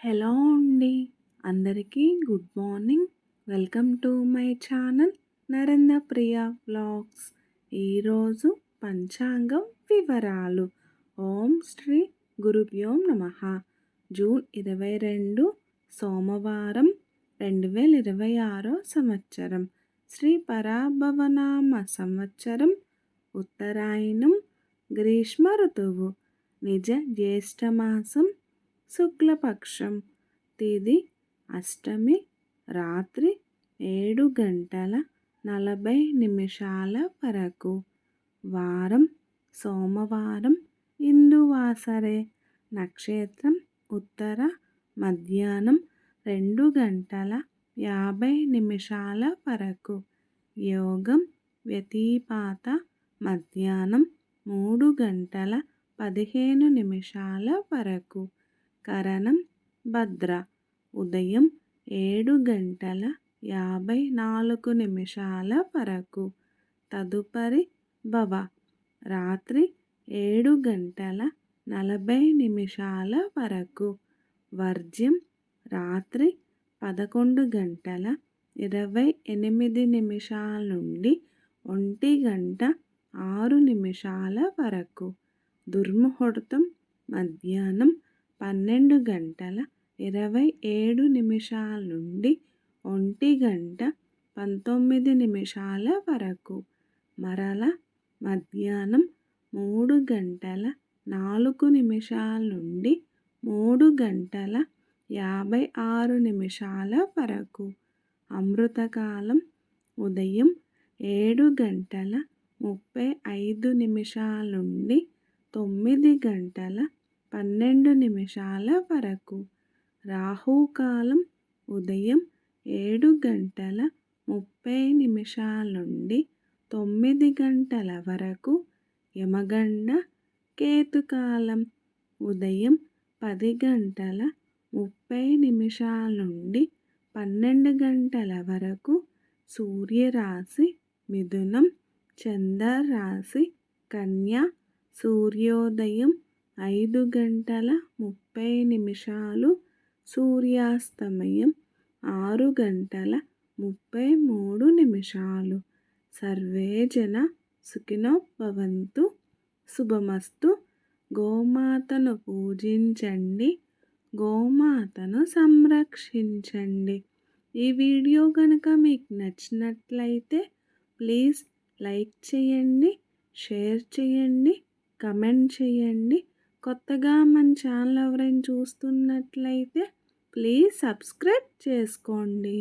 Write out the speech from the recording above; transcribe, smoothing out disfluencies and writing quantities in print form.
Hello అండి. అందరికీ good morning. Welcome to my channel Narendra Priya vlogs. ఈరోజు పంచాంగం వివరాలు. ఓం శ్రీ గురుభ్యో నమః. జూన్ 22 సోమవారం 2026 సంవత్సరం. శ్రీ పరాభవనామ సంవత్సరం. ఉత్తరాయణం. గ్రీష్మ ఋతువు. నిజ జ్యేష్ఠమాసం. శుక్లపక్షం. తిథి అష్టమి. రాత్రి 7:40 వరకు. వారం సోమవారం. ఇందువాసరే. నక్షత్రం ఉత్తర. మధ్యాహ్నం 2:50 వరకు. యోగం వ్యతిపాత. మధ్యాహ్నం 3:15 వరకు. కరణం భద్ర. ఉదయం 7:54 వరకు. తదుపరి భవ. రాత్రి 7:40 వరకు. వర్జ్యం రాత్రి 11:28 నుండి 1:06 వరకు. దుర్ముహూర్తం మధ్యాహ్నం 12:27 నుండి 1:19 వరకు. మరల మధ్యాహ్నం 3:04 నుండి 3:56 వరకు. అమృతకాలం ఉదయం 7:35 నుండి 9:12 వరకు. రాహుకాలం ఉదయం 7:30 నుండి 9 వరకు. యమగండ కేతుకాలం ఉదయం 10:30 నుండి 12 వరకు. సూర్యరాశి మిథునం. చంద్రరాశి కన్య. సూర్యోదయం 5:30. సూర్యాస్తమయం 6:33. సర్వే జన సుఖినో భవంతు. శుభమస్తు. గోమాతను పూజించండి. గోమాతను సంరక్షించండి. ఈ వీడియో కనుక మీకు నచ్చినట్లయితే ప్లీజ్ లైక్ చేయండి, షేర్ చేయండి, కమెంట్ చేయండి. కొత్తగా మన ఛానల్ ఎవరైనా చూస్తున్నట్లయితే ప్లీజ్ సబ్స్క్రైబ్ చేసుకోండి.